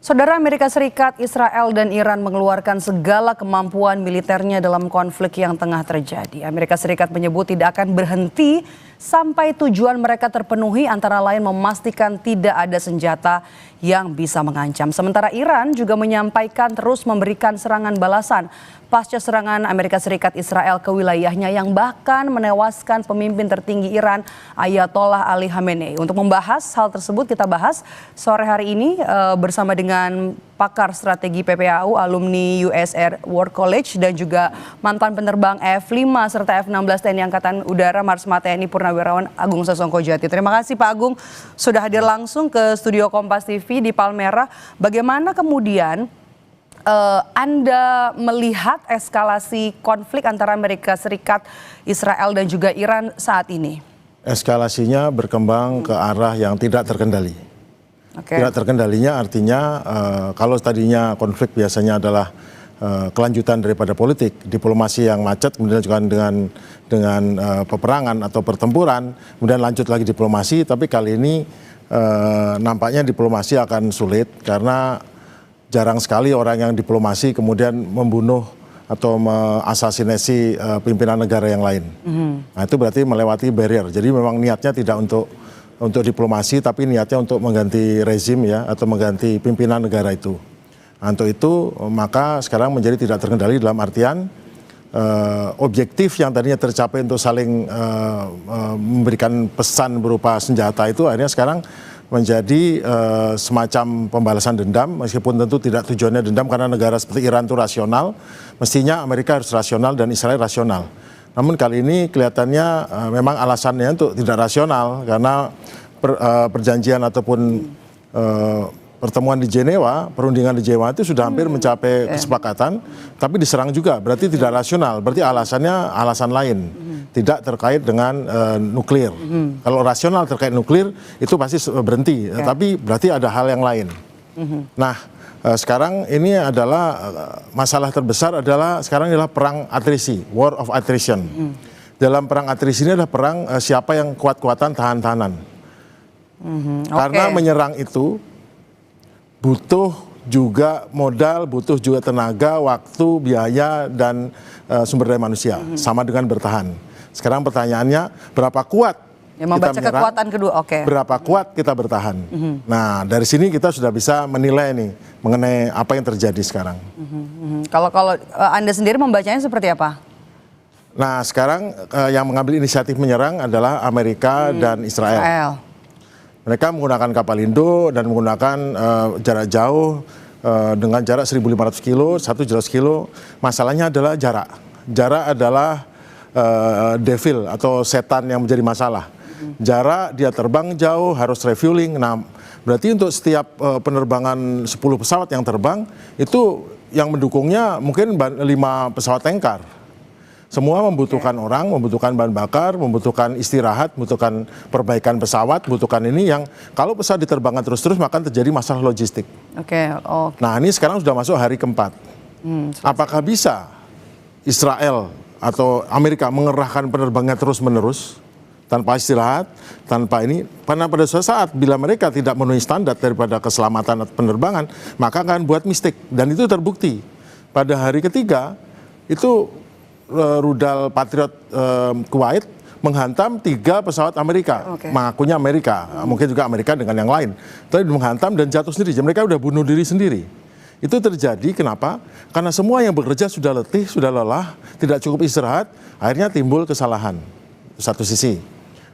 Saudara, Amerika Serikat, Israel, dan Iran mengeluarkan segala kemampuan militernya dalam konflik yang tengah terjadi. Amerika Serikat menyebut tidak akan berhenti sampai tujuan mereka terpenuhi, antara lain memastikan tidak ada senjata yang bisa mengancam. Sementara Iran juga menyampaikan terus memberikan serangan balasan pasca serangan Amerika Serikat Israel ke wilayahnya yang bahkan menewaskan pemimpin tertinggi Iran, Ayatollah Ali Khamenei. Untuk membahas hal tersebut, kita bahas sore hari ini bersama dengan pakar strategi PPAU, alumni US Air War College, dan juga mantan penerbang F-5 serta F-16 TNI Angkatan Udara, Marsma TNI Purnawirawan Agung Sasongkojati. Terima kasih Pak Agung sudah hadir langsung ke studio Kompas TV di Palmerah. Bagaimana kemudian Anda melihat eskalasi konflik antara Amerika Serikat, Israel, dan juga Iran saat ini? Eskalasinya berkembang ke arah yang tidak terkendali. Tidak terkendalinya artinya kalau tadinya konflik biasanya adalah kelanjutan daripada politik, diplomasi yang macet, kemudian juga dengan peperangan atau pertempuran, kemudian lanjut lagi diplomasi, tapi kali ini nampaknya diplomasi akan sulit karena jarang sekali orang yang diplomasi kemudian membunuh atau mengasasinasi pimpinan negara yang lain. Nah, itu berarti melewati barrier. Jadi memang niatnya tidak untuk diplomasi, tapi niatnya untuk mengganti rezim ya, atau mengganti pimpinan negara itu. Nah, untuk itu maka sekarang menjadi tidak terkendali dalam artian objektif yang tadinya tercapai untuk saling memberikan pesan berupa senjata itu akhirnya sekarang menjadi semacam pembalasan dendam, meskipun tentu tidak tujuannya dendam karena negara seperti Iran itu rasional, mestinya Amerika harus rasional dan Israel rasional. Namun kali ini kelihatannya memang alasannya untuk tidak rasional karena perjanjian ataupun pertemuan di Jenewa, perundingan di Jenewa itu sudah hampir mencapai kesepakatan, tapi diserang juga, berarti tidak rasional, berarti alasannya alasan lain, tidak terkait dengan nuklir. Kalau rasional terkait nuklir itu pasti berhenti, tapi berarti ada hal yang lain. Nah, sekarang ini adalah masalah terbesar adalah sekarang adalah perang atrisi, war of attrition. Dalam perang atrisi ini adalah perang siapa yang kuat-kuatan tahan-tahanan. Karena menyerang itu butuh juga modal, butuh juga tenaga, waktu, biaya, dan sumber daya manusia. Sama dengan bertahan. Sekarang pertanyaannya, berapa kuat yang membaca kita menyerang, kekuatan kedua, berapa kuat kita bertahan. Nah, dari sini kita sudah bisa menilai nih mengenai apa yang terjadi sekarang. Kalau Anda sendiri membacanya seperti apa? Nah, sekarang yang mengambil inisiatif menyerang adalah Amerika dan Israel. Mereka menggunakan kapal Indo dan menggunakan jarak jauh dengan jarak 1.500 kilo, 1.000 kilo. Masalahnya adalah jarak. Jarak adalah devil atau setan yang menjadi masalah. Jarak, dia terbang jauh, harus refueling. Nah, berarti untuk setiap penerbangan 10 pesawat yang terbang, itu yang mendukungnya mungkin 5 pesawat tanker. Semua membutuhkan orang, membutuhkan bahan bakar, membutuhkan istirahat, membutuhkan perbaikan pesawat, membutuhkan ini yang kalau pesawat diterbangkan terus-terus maka terjadi masalah logistik. Nah, ini sekarang sudah masuk hari keempat. Apakah bisa Israel atau Amerika mengerahkan penerbangan terus-menerus tanpa istirahat, tanpa ini? Karena pada suatu saat bila mereka tidak memenuhi standar daripada keselamatan penerbangan, maka akan buat mistik. Dan itu terbukti. Pada hari ketiga, itu rudal Patriot Kuwait menghantam 3 pesawat Amerika, mengakunya Amerika, mungkin juga Amerika dengan yang lain, tapi menghantam dan jatuh sendiri. Jadi mereka sudah bunuh diri sendiri. Itu terjadi kenapa? Karena semua yang bekerja sudah letih, sudah lelah, tidak cukup istirahat, akhirnya timbul kesalahan. Satu sisi.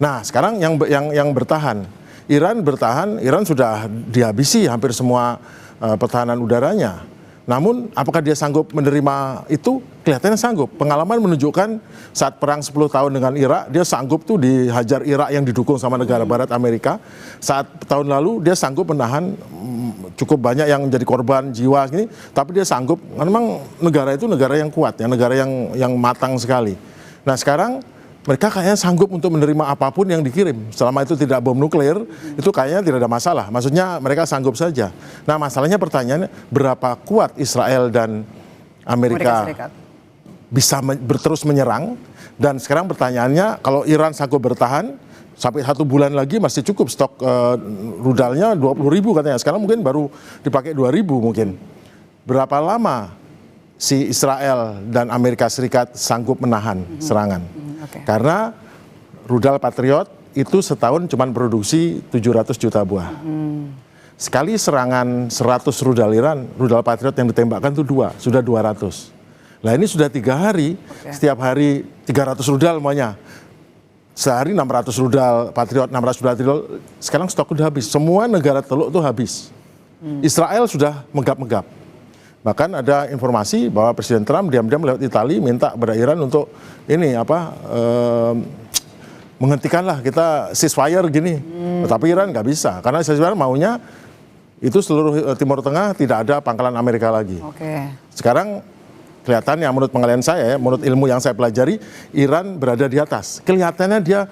Nah, sekarang yang bertahan, Iran bertahan, Iran sudah dihabisi hampir semua pertahanan udaranya. Namun apakah dia sanggup menerima itu? Kelihatannya sanggup. Pengalaman menunjukkan saat perang 10 tahun dengan Irak, dia sanggup tuh dihajar Irak yang didukung sama negara barat Amerika. Saat tahun lalu dia sanggup menahan cukup banyak yang menjadi korban jiwa ini, tapi dia sanggup. Memang negara itu negara yang kuat, ya, negara yang matang sekali. Nah, sekarang mereka kayaknya sanggup untuk menerima apapun yang dikirim. Selama itu tidak bom nuklir, itu kayaknya tidak ada masalah. Maksudnya mereka sanggup saja. Nah, masalahnya pertanyaannya, berapa kuat Israel dan Amerika bisa terus menyerang? Dan sekarang pertanyaannya, kalau Iran sanggup bertahan, Sampai 1 bulan lagi masih cukup stok rudalnya 20.000 katanya. Sekarang mungkin baru dipakai 2.000 mungkin. Berapa lama si Israel dan Amerika Serikat sanggup menahan serangan? Karena rudal Patriot itu setahun cuma produksi 700 juta buah. Sekali serangan 100 rudal Iran, rudal Patriot yang ditembakkan itu 2, sudah 200. Nah ini sudah 3 hari, setiap hari 300 rudal semuanya. Sehari 600 rudal Patriot, 600 rudal Patriot, sekarang stok udah habis. Semua negara Teluk itu habis. Israel sudah menggap-menggap. Bahkan ada informasi bahwa Presiden Trump diam-diam lewat Italia minta kepada Iran untuk ini menghentikanlah kita ceasefire gini. Tapi Iran nggak bisa, karena ceasefire maunya itu seluruh Timur Tengah tidak ada pangkalan Amerika lagi. Sekarang kelihatannya menurut pengalaman saya, menurut ilmu yang saya pelajari, Iran berada di atas. Kelihatannya dia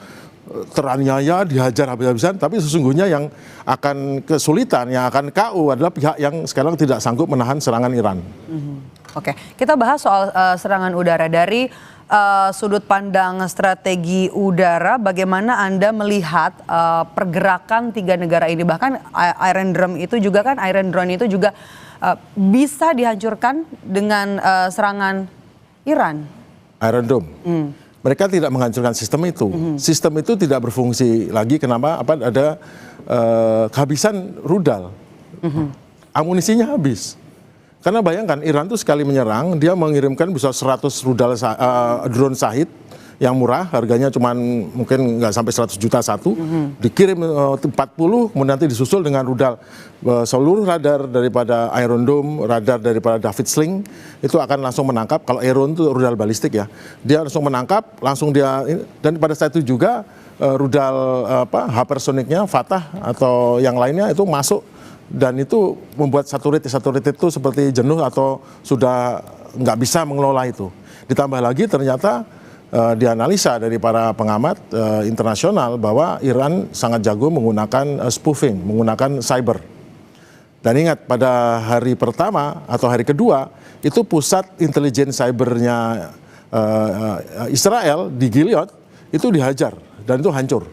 teraniaya, dihajar habis-habisan, tapi sesungguhnya yang akan kesulitan, yang akan KO adalah pihak yang sekarang tidak sanggup menahan serangan Iran. Kita bahas soal serangan udara dari sudut pandang strategi udara. Bagaimana Anda melihat pergerakan 3 negara ini? Bahkan Iron Dome itu juga bisa dihancurkan dengan serangan Iran. Iron Dome. Mereka tidak menghancurkan sistem itu. Sistem itu tidak berfungsi lagi. Kenapa? Ada kehabisan rudal. Amunisinya habis. Karena bayangkan Iran tuh sekali menyerang, dia mengirimkan bisa 100 rudal drone Shahid yang murah, harganya cuma mungkin nggak sampai 100 juta satu, dikirim 40, kemudian nanti disusul dengan rudal. Seluruh radar daripada Iron Dome, radar daripada David Sling, itu akan langsung menangkap. Kalau Iron itu rudal balistik ya, dia langsung menangkap, dan pada saat itu juga rudal hypersonicnya, Fatah atau yang lainnya itu masuk, dan itu membuat satelit itu seperti jenuh atau sudah nggak bisa mengelola itu. Ditambah lagi ternyata dianalisa dari para pengamat internasional bahwa Iran sangat jago menggunakan spoofing, menggunakan cyber. Dan ingat, pada hari pertama atau hari kedua itu pusat intelijen cybernya Israel di Gilead itu dihajar dan itu hancur.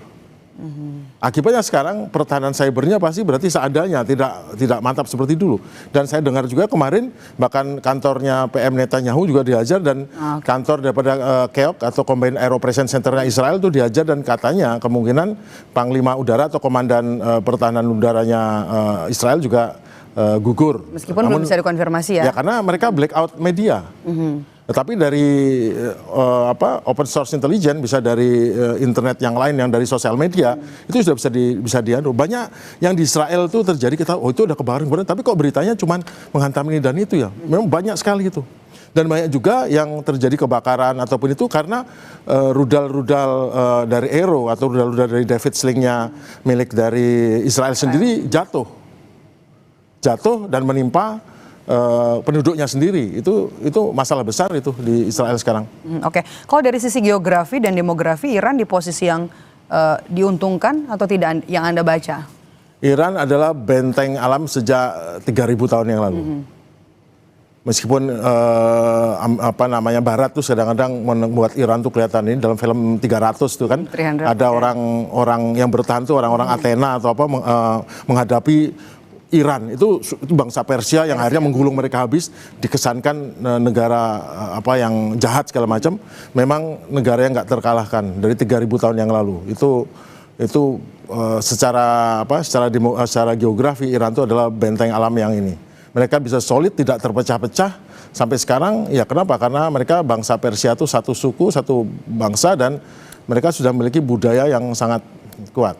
Akibatnya sekarang pertahanan cybernya pasti berarti seadanya, tidak mantap seperti dulu. Dan saya dengar juga kemarin bahkan kantornya PM Netanyahu juga dihajar, dan kantor daripada KEOC atau Combined Air Operation Center-nya Israel itu dihajar, dan katanya kemungkinan Panglima Udara atau Komandan Pertahanan Udaranya Israel juga gugur. Meskipun belum bisa dikonfirmasi ya. Ya karena mereka blackout media. Tetapi dari open source intelligence, bisa dari internet yang lain, yang dari sosial media, itu sudah bisa dianu. Banyak yang di Israel itu terjadi, kita itu udah kebakaran, tapi kok beritanya cuma menghantam ini dan itu ya. Memang banyak sekali itu. Dan banyak juga yang terjadi kebakaran ataupun itu karena rudal-rudal dari Aero atau rudal-rudal dari David Sling-nya milik dari Israel sendiri jatuh dan menimpa penduduknya sendiri. Itu masalah besar itu di Israel sekarang. Kalau dari sisi geografi dan demografi, Iran di posisi yang diuntungkan atau tidak yang Anda baca? Iran adalah benteng alam sejak 3.000 tahun yang lalu. Meskipun Barat tuh kadang-kadang membuat Iran tuh kelihatan, ini dalam film 300 tuh kan 300, ada orang yang bertahan tuh orang-orang Athena atau apa menghadapi Iran itu bangsa Persia yang akhirnya menggulung mereka habis, dikesankan negara yang jahat segala macam. Memang negara yang nggak terkalahkan dari 3.000 tahun yang lalu. Itu secara geografi Iran itu adalah benteng alam yang ini. Mereka bisa solid, tidak terpecah-pecah sampai sekarang. Ya kenapa? Karena mereka bangsa Persia itu satu suku, satu bangsa, dan mereka sudah memiliki budaya yang sangat kuat.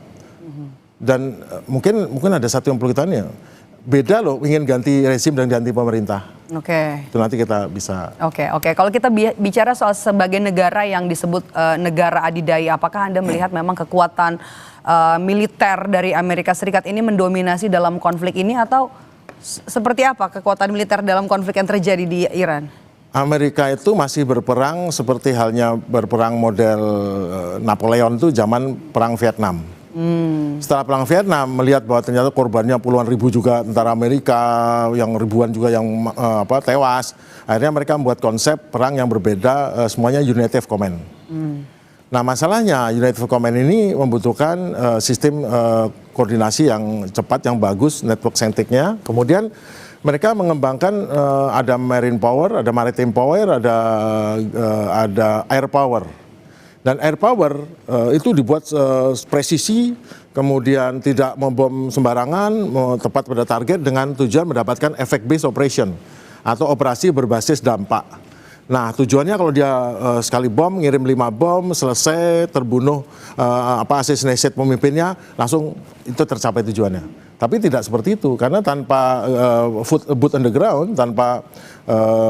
Dan mungkin ada satu yang perlu kita tanya, beda loh ingin ganti rezim dan ganti pemerintah. Itu nanti kita bisa. Kalau kita bicara soal sebagai negara yang disebut negara adidaya, apakah Anda melihat memang kekuatan militer dari Amerika Serikat ini mendominasi dalam konflik ini, atau seperti apa kekuatan militer dalam konflik yang terjadi di Iran? Amerika itu masih berperang seperti halnya berperang model Napoleon itu zaman perang Vietnam. Setelah perang Vietnam melihat bahwa ternyata korbannya puluhan ribu juga tentara Amerika, yang ribuan juga yang tewas. Akhirnya mereka membuat konsep perang yang berbeda, semuanya United Command. Nah masalahnya United for Command ini membutuhkan sistem koordinasi yang cepat, yang bagus, network centric-nya. Kemudian mereka mengembangkan ada marine power, ada maritime power, ada air power. Dan air power itu dibuat presisi, kemudian tidak membom sembarangan, tepat pada target dengan tujuan mendapatkan effect based operation atau operasi berbasis dampak. Nah tujuannya kalau dia sekali bom, ngirim 5 bom, selesai, terbunuh assassinate pemimpinnya, langsung itu tercapai tujuannya. Tapi tidak seperti itu, karena tanpa boot on the ground, tanpa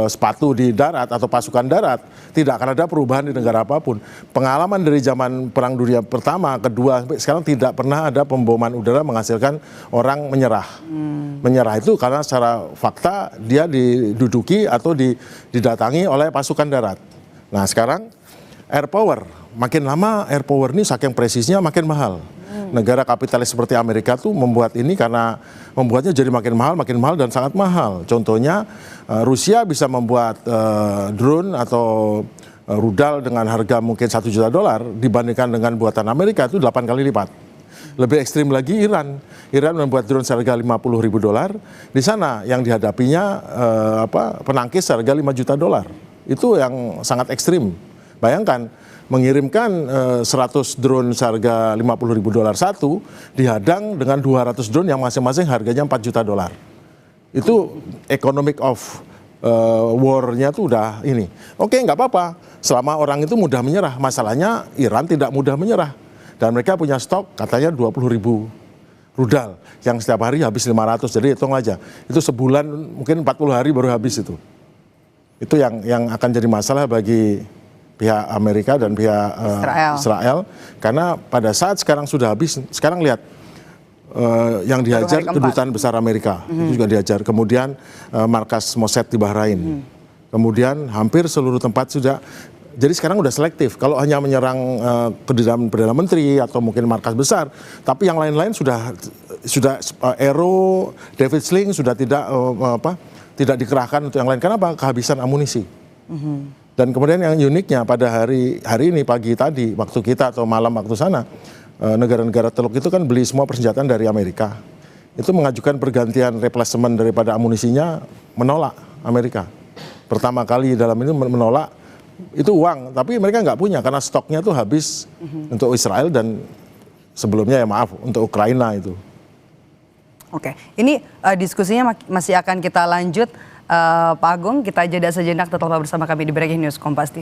sepatu di darat atau pasukan darat, tidak akan ada perubahan di negara apapun. Pengalaman dari zaman Perang Dunia Pertama, Kedua, sekarang tidak pernah ada pemboman udara menghasilkan orang menyerah. Menyerah itu karena secara fakta dia diduduki atau didatangi oleh pasukan darat. Nah sekarang air power, makin lama air power ini saking presisnya makin mahal. Negara kapitalis seperti Amerika tuh membuat ini karena membuatnya jadi makin mahal dan sangat mahal. Contohnya Rusia bisa membuat drone atau rudal dengan harga mungkin $1 juta dibandingkan dengan buatan Amerika itu 8 kali lipat. Lebih ekstrim lagi Iran. Iran membuat drone seharga $50.000. Di sana yang dihadapinya penangkis harga $5 juta. Itu yang sangat ekstrim. Bayangkan mengirimkan 100 drone seharga $50.000 satu dihadang dengan 200 drone yang masing-masing harganya $4 juta. Itu economic of war-nya tuh udah ini. Oke, nggak apa-apa. Selama orang itu mudah menyerah. Masalahnya Iran tidak mudah menyerah. Dan mereka punya stok katanya 20.000 rudal yang setiap hari habis 500. Jadi hitung aja. Itu sebulan mungkin 40 hari baru habis itu. Itu yang akan jadi masalah bagi pihak Amerika dan pihak Israel. Karena pada saat sekarang sudah habis, sekarang lihat yang dihajar kedutaan besar Amerika, itu juga dihajar. Kemudian markas Mossad di Bahrain. Kemudian hampir seluruh tempat sudah. Jadi sekarang udah selektif. Kalau hanya menyerang kedutaan Perdana Menteri atau mungkin markas besar, tapi yang lain-lain sudah Aero, David Sling sudah tidak dikerahkan untuk yang lain. Kenapa? Kehabisan amunisi. Dan kemudian yang uniknya pada hari ini pagi tadi waktu kita atau malam waktu sana, negara-negara Teluk itu kan beli semua persenjataan dari Amerika. Itu mengajukan pergantian replacement daripada amunisinya, menolak Amerika. Pertama kali dalam ini menolak, itu uang, tapi mereka nggak punya karena stoknya tuh habis untuk Israel dan sebelumnya ya maaf untuk Ukraina itu. Oke, ini diskusinya masih akan kita lanjut. Pak Agung, kita jeda sejenak, tetaplah bersama kami di Breaking News Kompas TV.